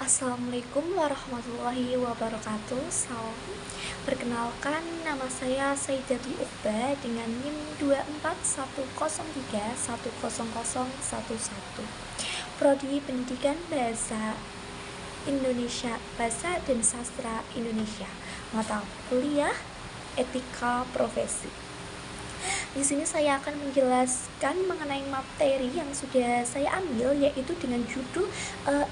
Assalamualaikum warahmatullahi wabarakatuh. Salam. Perkenalkan, nama saya Saidatul Uqba dengan NIM 24103100011. Prodi Pendidikan Bahasa Indonesia, Bahasa dan Sastra Indonesia. Mata kuliah Etika Profesi. Di sini saya akan menjelaskan mengenai materi yang sudah saya ambil, yaitu dengan judul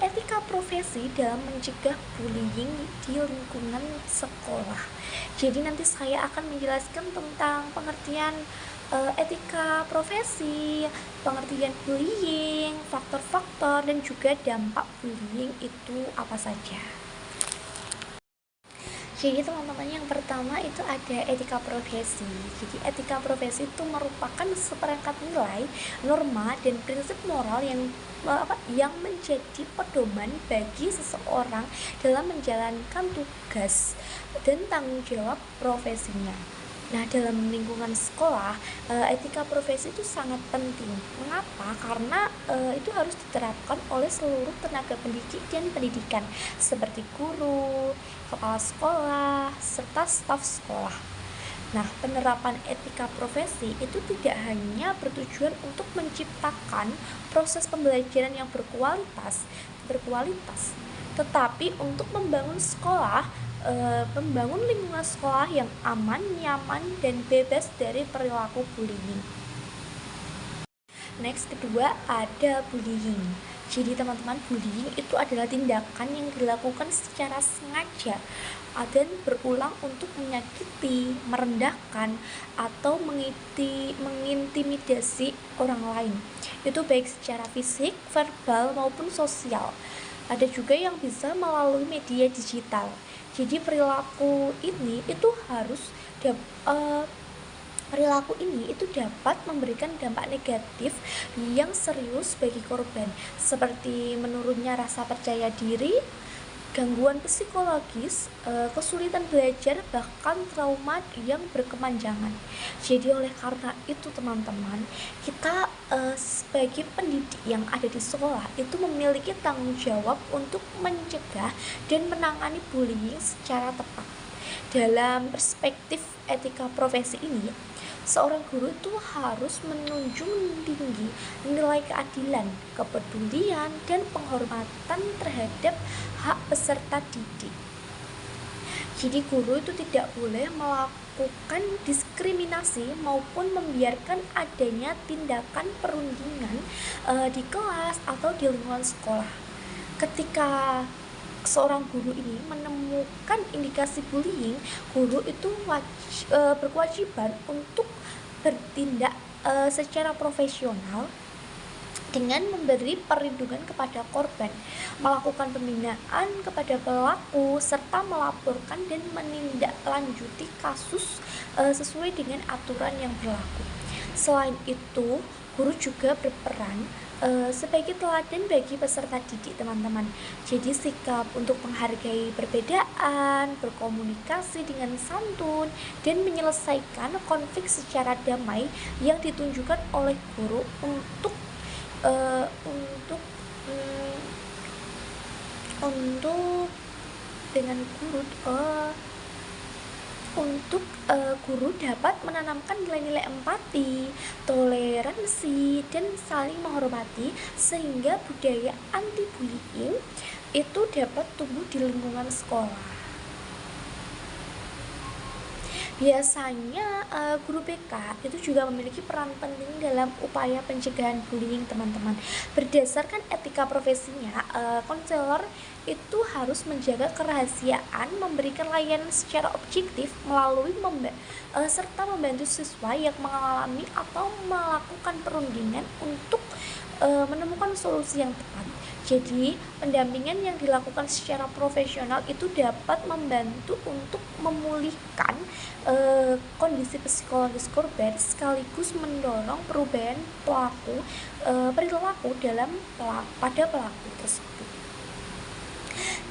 Etika Profesi dalam Mencegah Bullying di Lingkungan Sekolah. Jadi nanti saya akan menjelaskan tentang pengertian etika profesi, pengertian bullying, faktor-faktor, dan juga dampak bullying itu apa saja. Jadi teman-teman, yang pertama itu ada etika profesi. Jadi etika profesi itu merupakan seperangkat nilai, norma, dan prinsip moral yang menjadi pedoman bagi seseorang dalam menjalankan tugas dan tanggung jawab profesinya. Nah, dalam lingkungan sekolah, etika profesi itu sangat penting. Mengapa? Karena itu harus diterapkan oleh seluruh tenaga pendidik dan pendidikan, seperti guru, kepala sekolah, serta staf sekolah. Nah, penerapan etika profesi itu tidak hanya bertujuan untuk menciptakan proses pembelajaran yang berkualitas, tetapi untuk membangun lingkungan sekolah yang aman, nyaman, dan bebas dari perilaku bullying. Next, kedua ada bullying. Jadi teman-teman, bullying itu adalah tindakan yang dilakukan secara sengaja dan berulang untuk menyakiti, merendahkan, atau mengintimidasi orang lain. Itu baik secara fisik, verbal, maupun sosial. Ada juga yang bisa melalui media digital. Jadi perilaku ini dapat memberikan dampak negatif yang serius bagi korban, seperti menurunnya rasa percaya diri, gangguan psikologis, kesulitan belajar, bahkan trauma yang berkepanjangan. Jadi oleh karena itu teman-teman, kita sebagai pendidik yang ada di sekolah itu memiliki tanggung jawab untuk mencegah dan menangani bullying secara tepat. Dalam perspektif etika profesi ini, seorang guru itu harus menunjung tinggi nilai keadilan, kepedulian, dan penghormatan terhadap hak peserta didik. Jadi guru itu tidak boleh melakukan diskriminasi maupun membiarkan adanya tindakan perundingan di kelas atau di lingkungan sekolah. Ketika seorang guru ini menemukan indikasi bullying, guru itu berkewajiban untuk bertindak secara profesional dengan memberi perlindungan kepada korban, melakukan pembinaan kepada pelaku, serta melaporkan dan menindaklanjuti kasus sesuai dengan aturan yang berlaku. Selain itu, guru juga berperan sebagai teladan bagi peserta didik, teman-teman. Jadi sikap untuk menghargai perbedaan, berkomunikasi dengan santun, dan menyelesaikan konflik secara damai yang ditunjukkan oleh guru untuk guru dapat menanamkan nilai-nilai empati, toleransi, dan saling menghormati, sehingga budaya anti-bullying itu dapat tumbuh di lingkungan sekolah. Biasanya guru BK itu juga memiliki peran penting dalam upaya pencegahan bullying, teman-teman. Berdasarkan etika profesinya, konselor itu harus menjaga kerahasiaan, memberikan layanan secara objektif melalui serta membantu siswa yang mengalami atau melakukan perundingan untuk menemukan solusi yang tepat. Jadi, pendampingan yang dilakukan secara profesional itu dapat membantu untuk memulihkan kondisi psikologis korban, sekaligus mendorong perubahan perilaku pada pelaku tersebut.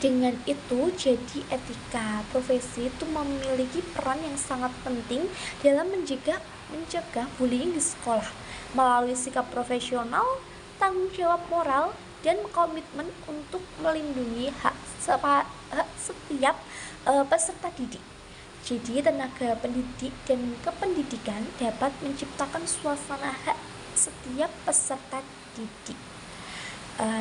Dengan itu, jadi etika profesi itu memiliki peran yang sangat penting dalam mencegah bullying di sekolah melalui sikap profesional, tanggung jawab moral, dan komitmen untuk melindungi hak setiap peserta didik. Jadi tenaga pendidik dan kependidikan dapat menciptakan suasana hak setiap peserta didik,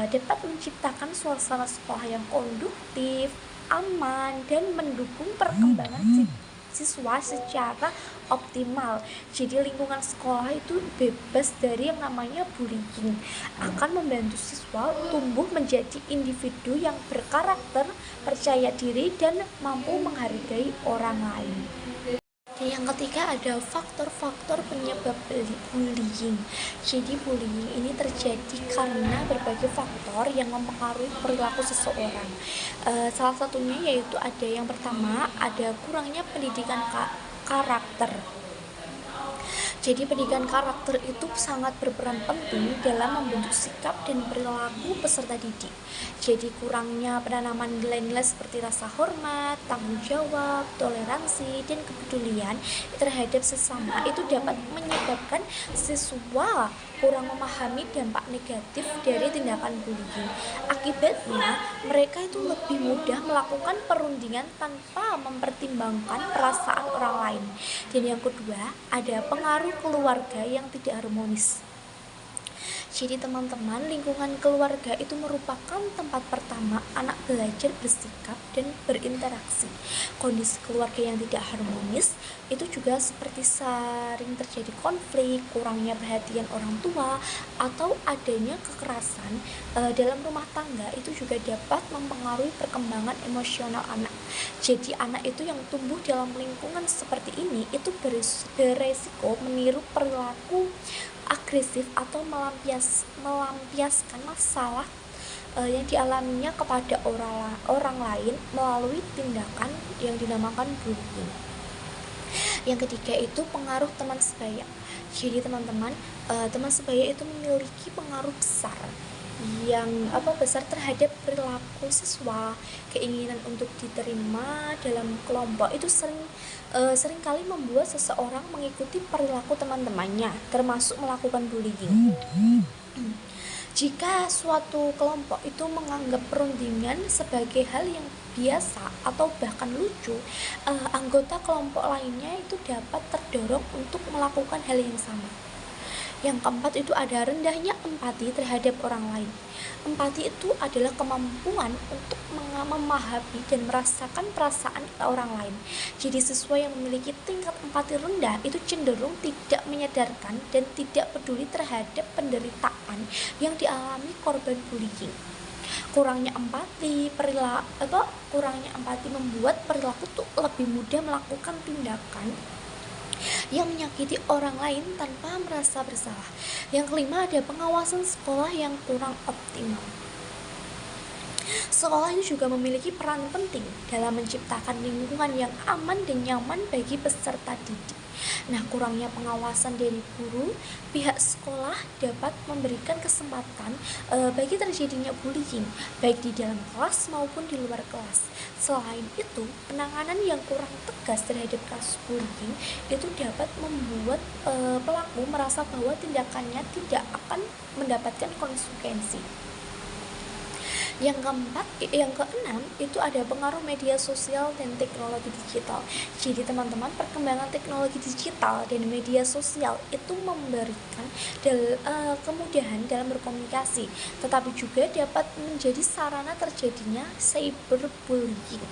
dapat menciptakan suasana sekolah yang kondusif, aman, dan mendukung perkembangan siswa secara optimal. Jadi lingkungan sekolah itu bebas dari yang namanya bullying, akan membantu siswa tumbuh menjadi individu yang berkarakter, percaya diri, dan mampu menghargai orang lain. Dan yang ketiga ada faktor-faktor penyebab bullying. Jadi bullying ini terjadi karena berbagai faktor yang mempengaruhi perilaku seseorang. Salah satunya yaitu ada yang pertama, ada kurangnya pendidikan karakter. Jadi pendidikan karakter itu sangat berperan penting dalam membentuk sikap dan perilaku peserta didik. Jadi kurangnya penanaman nilai-nilai seperti rasa hormat, tanggung jawab, toleransi, dan kepedulian terhadap sesama itu dapat menyebabkan siswa kurang memahami dampak negatif dari tindakan bullying. Akibatnya, mereka itu lebih mudah melakukan perundingan tanpa mempertimbangkan perasaan orang lain. Dan yang kedua, ada pengaruh keluarga yang tidak harmonis. Jadi teman-teman, lingkungan keluarga itu merupakan tempat pertama anak belajar bersikap dan berinteraksi. Kondisi keluarga yang tidak harmonis itu juga seperti sering terjadi konflik, kurangnya perhatian orang tua, atau adanya kekerasan dalam rumah tangga itu juga dapat mempengaruhi perkembangan emosional anak. Jadi anak itu yang tumbuh dalam lingkungan seperti ini itu beresiko meniru perilaku agresif atau melampiaskan masalah yang dialaminya kepada orang lain melalui tindakan yang dinamakan bullying. Yang ketiga itu pengaruh teman sebaya. Jadi teman-teman, teman sebaya itu memiliki pengaruh besar terhadap perilaku siswa. Keinginan untuk diterima dalam kelompok itu seringkali membuat seseorang mengikuti perilaku teman-temannya, termasuk melakukan bullying. Jika suatu kelompok itu menganggap perundingan sebagai hal yang biasa atau bahkan lucu, anggota kelompok lainnya itu dapat terdorong untuk melakukan hal yang sama. Yang keempat itu ada rendahnya empati terhadap orang lain. Empati itu adalah kemampuan untuk memahami dan merasakan perasaan orang lain. Jadi siswa yang memiliki tingkat empati rendah itu cenderung tidak menyadarkan dan tidak peduli terhadap penderitaan yang dialami korban bullying. Kurangnya empati membuat perilaku tuh lebih mudah melakukan tindakan yang menyakiti orang lain tanpa merasa bersalah. Yang kelima ada pengawasan sekolah yang kurang optimal. Sekolah itu juga memiliki peran penting dalam menciptakan lingkungan yang aman dan nyaman bagi peserta didik. Nah, kurangnya pengawasan dari guru, pihak sekolah dapat memberikan kesempatan bagi terjadinya bullying, baik di dalam kelas maupun di luar kelas. Selain itu, penanganan yang kurang tegas terhadap kasus bullying itu dapat membuat pelaku merasa bahwa tindakannya tidak akan mendapatkan konsekuensi. Yang keenam itu ada pengaruh media sosial dan teknologi digital. Jadi teman-teman, perkembangan teknologi digital dan media sosial itu memberikan kemudahan dalam berkomunikasi, tetapi juga dapat menjadi sarana terjadinya cyberbullying.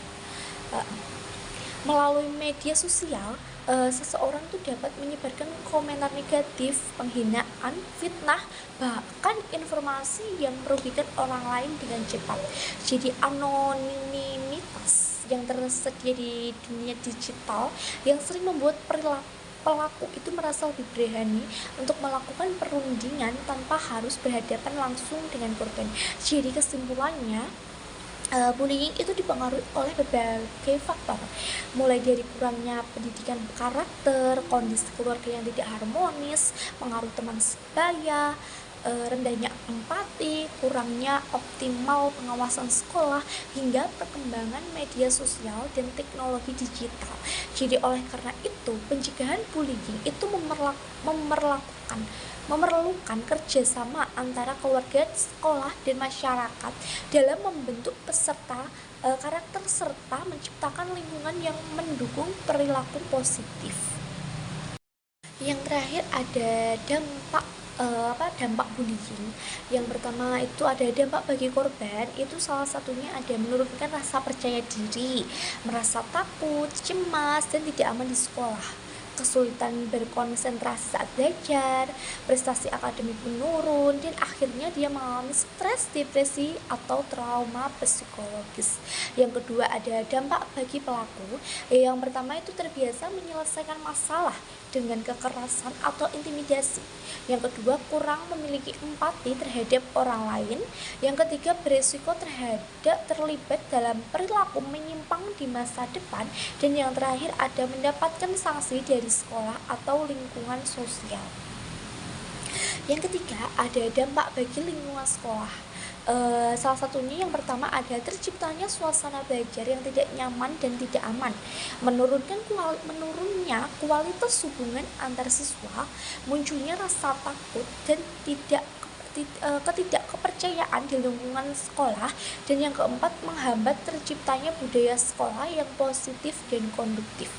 Melalui media sosial, seseorang tuh dapat menyebarkan komentar negatif, penghinaan, fitnah, bahkan informasi yang merugikan orang lain dengan cepat. Jadi anonimitas yang tersedia di dunia digital yang sering membuat pelaku itu merasa lebih berani untuk melakukan perundingan tanpa harus berhadapan langsung dengan korban. Jadi kesimpulannya, bullying itu dipengaruhi oleh berbagai faktor, mulai dari kurangnya pendidikan karakter, kondisi keluarga yang tidak harmonis, pengaruh teman sebaya, rendahnya empati, kurangnya optimal pengawasan sekolah, hingga perkembangan media sosial dan teknologi digital. Jadi oleh karena itu, pencegahan bullying itu memerlukan kerjasama antara keluarga, sekolah, dan masyarakat dalam membentuk karakter serta menciptakan lingkungan yang mendukung perilaku positif. Yang terakhir ada dampak bullying. Yang pertama itu ada dampak bagi korban, itu salah satunya ada menurunkan rasa percaya diri, merasa takut, cemas, dan tidak aman di sekolah, kesulitan berkonsentrasi saat belajar, prestasi akademik menurun, dan akhirnya dia mengalami stres, depresi, atau trauma psikologis. Yang kedua ada dampak bagi pelaku. Yang pertama itu terbiasa menyelesaikan masalah dengan kekerasan atau intimidasi. Yang kedua, kurang memiliki empati terhadap orang lain. Yang ketiga, beresiko terlibat dalam perilaku menyimpang di masa depan. Dan yang terakhir ada mendapatkan sanksi dari sekolah atau lingkungan sosial. Yang ketiga ada dampak bagi lingkungan sekolah. Salah satunya yang pertama ada terciptanya suasana belajar yang tidak nyaman dan tidak aman, menurunnya kualitas hubungan antar siswa, munculnya rasa takut dan ketidakkepercayaan di lingkungan sekolah, dan yang keempat menghambat terciptanya budaya sekolah yang positif dan konduktif.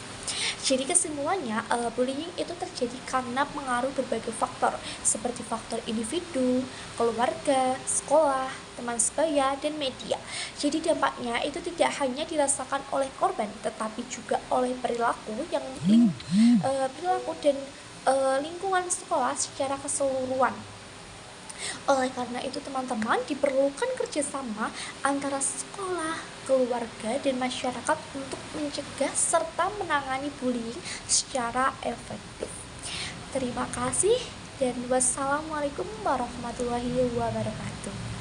Jadi kesimpulannya, bullying itu terjadi karena pengaruh berbagai faktor seperti faktor individu, keluarga, sekolah, teman sebaya, dan media. Jadi dampaknya itu tidak hanya dirasakan oleh korban, tetapi juga oleh perilaku dan lingkungan sekolah secara keseluruhan. Oleh karena itu teman-teman, diperlukan kerjasama antara sekolah, keluarga, dan masyarakat untuk mencegah serta menangani bullying secara efektif. Terima kasih dan wassalamualaikum warahmatullahi wabarakatuh.